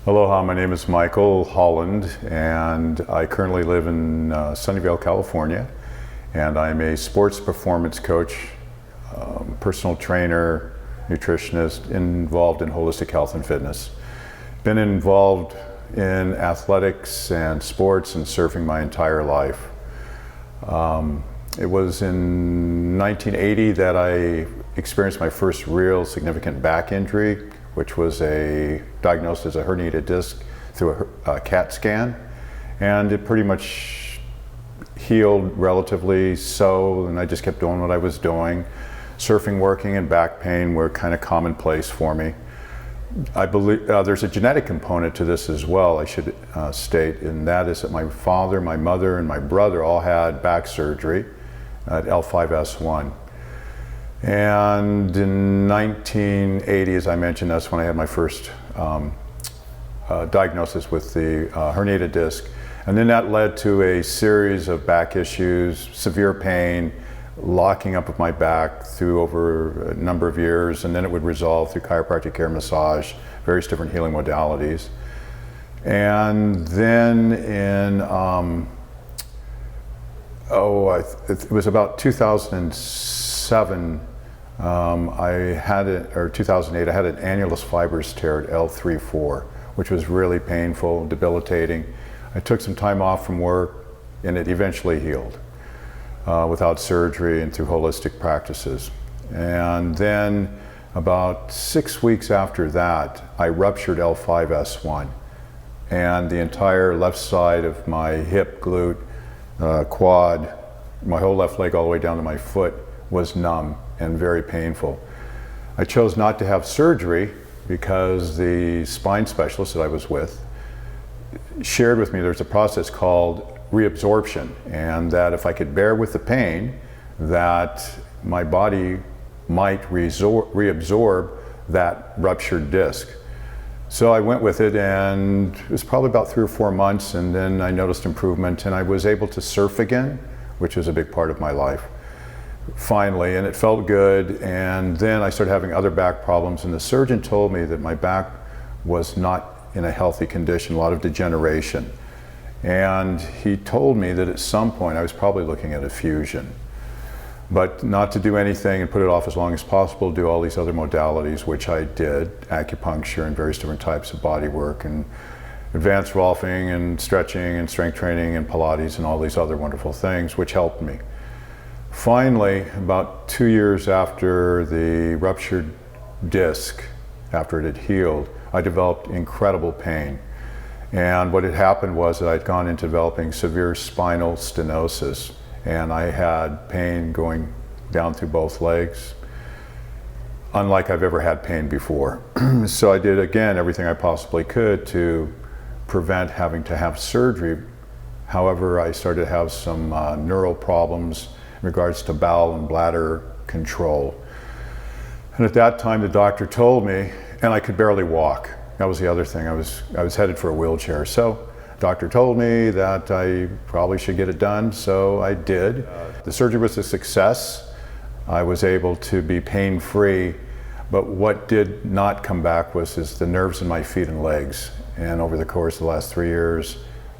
Aloha, my name is Michael Holland, and I currently live in Sunnyvale, California, and I'm a sports performance coach, personal trainer, nutritionist, involved in holistic health and fitness. Been involved in athletics and sports and surfing my entire life. It was in 1980 that I experienced my first real significant back injury, which was diagnosed as a herniated disc through a CAT scan. And it pretty much healed relatively so, and I just kept doing what I was doing. Surfing, working, and back pain were kind of commonplace for me. I believe there's a genetic component to this as well, I should state, and that is that my father, my mother, and my brother all had back surgery at L5-S1. And in 1980, as I mentioned, that's when I had my first diagnosis with the herniated disc. And then that led to a series of back issues, severe pain, locking up of my back through over a number of years, and then it would resolve through chiropractic care, massage, various different healing modalities. And then in, it was about 2007, 2008, I had an annulus fibrous tear at L3-4, which was really painful, debilitating. I took some time off from work, and it eventually healed without surgery and through holistic practices. And then about 6 weeks after that, I ruptured L5-S1, and the entire left side of my hip, glute, quad, my whole left leg all the way down to my foot was numb and very painful. I chose not to have surgery because the spine specialist that I was with shared with me there's a process called reabsorption, and that if I could bear with the pain, that my body might reabsorb that ruptured disc. So I went with it, and it was probably about 3 or 4 months, and then I noticed improvement, and I was able to surf again, which was a big part of my life, finally, and it felt good. And then I started having other back problems, and the surgeon told me that my back was not in a healthy condition, a lot of degeneration. And he told me that at some point I was probably looking at a fusion, but not to do anything and put it off as long as possible, do all these other modalities, which I did, acupuncture and various different types of body work, and advanced rolfing and stretching and strength training and Pilates and all these other wonderful things, which helped me. Finally, about 2 years after the ruptured disc, after it had healed, I developed incredible pain. And what had happened was that I'd gone into developing severe spinal stenosis, and I had pain going down through both legs, unlike I've ever had pain before. So I did, again, everything I possibly could to prevent having to have surgery. However, I started to have some neural problems in regards to bowel and bladder control. And at that time, the doctor told me, and I could barely walk. That was the other thing. I was headed for a wheelchair. So the doctor told me that I probably should get it done, so I did. The surgery was a success. I was able to be pain-free, but what did not come back was the nerves in my feet and legs. And over the course of the last 3 years,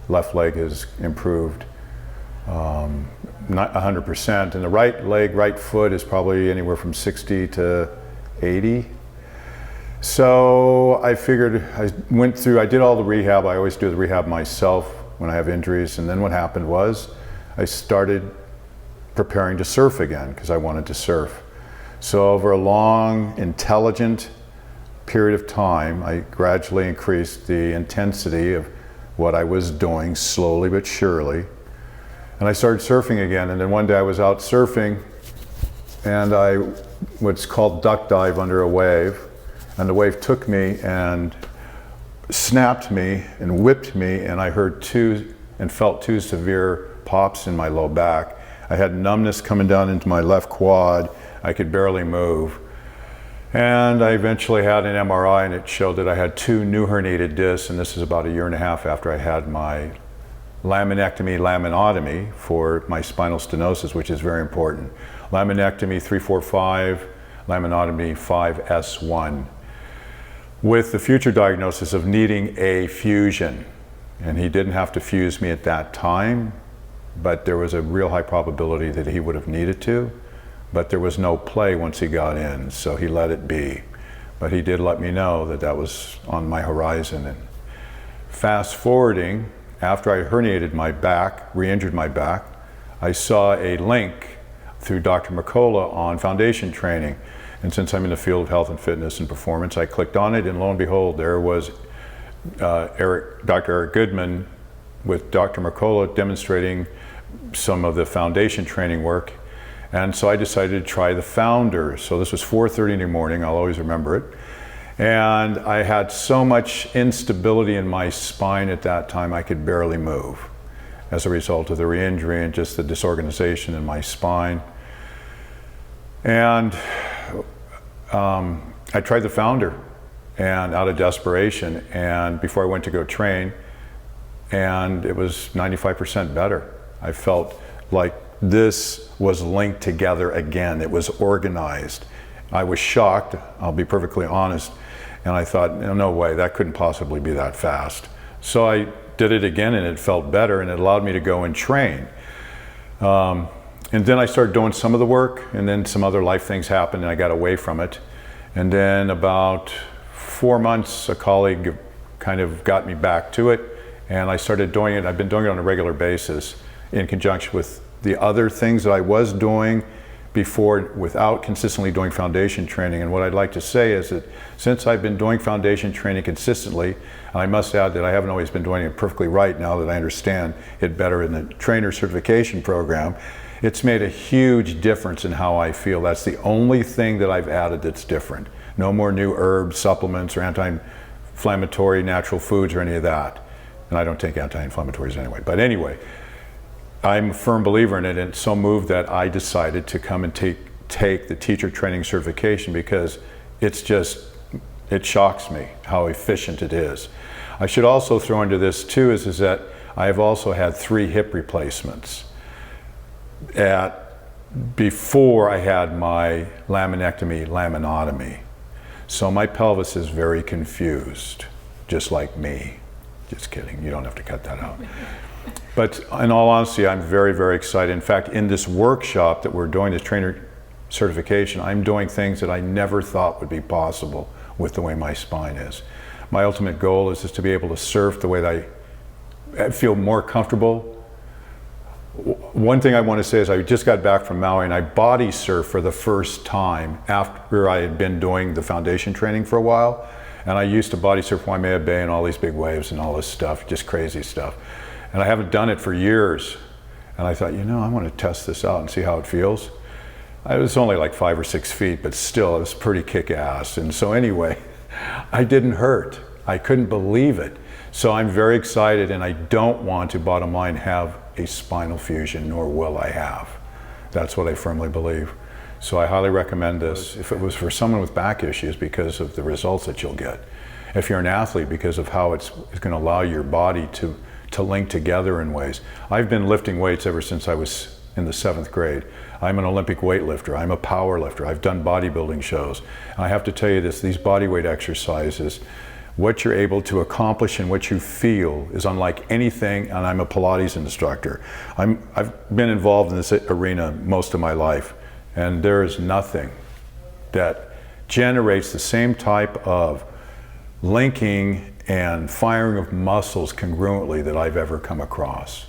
left leg has improved not 100%, and the right leg, right foot is probably anywhere from 60 to 80. So I figured, I did all the rehab. I always do the rehab myself when I have injuries. And then what happened was I started preparing to surf again because I wanted to surf. So over a long, intelligent period of time, I gradually increased the intensity of what I was doing, slowly but surely. And I started surfing again. And then one day I was out surfing, and what's called duck dive under a wave. And the wave took me and snapped me and whipped me, and I heard felt two severe pops in my low back. I had numbness coming down into my left quad. I could barely move. And I eventually had an MRI, and it showed that I had 2 new herniated discs, and this is about 1.5 years after I had my laminotomy for my spinal stenosis, which is very important. Laminectomy 345, laminotomy 5S1. with the future diagnosis of needing a fusion. And he didn't have to fuse me at that time, but there was a real high probability that he would have needed to, but there was no play once he got in, so he let it be. But he did let me know that that was on my horizon. And fast forwarding, after I herniated my back, re-injured my back, I saw a link through Dr. Mercola on foundation training. And since I'm in the field of health and fitness and performance, I clicked on it, and lo and behold, there was Dr. Eric Goodman with Dr. Mercola demonstrating some of the foundation training work. And so I decided to try the Founder. So this was 4:30 in the morning, I'll always remember it. And I had so much instability in my spine at that time, I could barely move as a result of the re-injury and just the disorganization in my spine. And I tried the Founder, and out of desperation, and before I went to go train, and it was 95% better. I felt like this was linked together again. It was organized. I was shocked, I'll be perfectly honest, and I thought, no way, that couldn't possibly be that fast. So I did it again, and it felt better, and it allowed me to go and train. And then I started doing some of the work, and then some other life things happened, and I got away from it. And then about 4 months, a colleague kind of got me back to it, and I started doing it. I've been doing it on a regular basis in conjunction with the other things that I was doing before without consistently doing foundation training. And what I'd like to say is that since I've been doing foundation training consistently, and I must add that I haven't always been doing it perfectly right now that I understand it better in the trainer certification program, it's made a huge difference in how I feel. That's the only thing that I've added that's different. No more new herbs, supplements, or anti-inflammatory natural foods or any of that. And I don't take anti-inflammatories anyway. But anyway, I'm a firm believer in it, and so moved that I decided to come and take the teacher training certification, because it's just, it shocks me how efficient it is. I should also throw into this too is that I have also had 3 hip replacements. Before I had my laminotomy. So my pelvis is very confused, just like me. Just kidding, you don't have to cut that out. But in all honesty, I'm very, very excited. In fact, in this workshop that we're doing, this trainer certification, I'm doing things that I never thought would be possible with the way my spine is. My ultimate goal is just to be able to surf the way that I feel more comfortable. One thing I want to say is I just got back from Maui, and I body surfed for the first time after I had been doing the foundation training for a while. And I used to body surf Waimea Bay and all these big waves and all this stuff, just crazy stuff. And I haven't done it for years. And I thought, I want to test this out and see how it feels. I was only like 5 or 6 feet, but still it was pretty kick-ass. And so anyway, I didn't hurt. I couldn't believe it. So I'm very excited, and I don't want to, bottom line, have a spinal fusion, nor will I have. That's what I firmly believe. So I highly recommend this if it was for someone with back issues, because of the results that you'll get. If you're an athlete, because of how it's going to allow your body to link together in ways. I've been lifting weights ever since I was in the 7th grade. I'm an Olympic weightlifter. I'm a power lifter. I've done bodybuilding shows. And I have to tell you this, these bodyweight exercises, what you're able to accomplish and what you feel is unlike anything, and I'm a Pilates instructor. I've been involved in this arena most of my life, and there is nothing that generates the same type of linking and firing of muscles congruently that I've ever come across.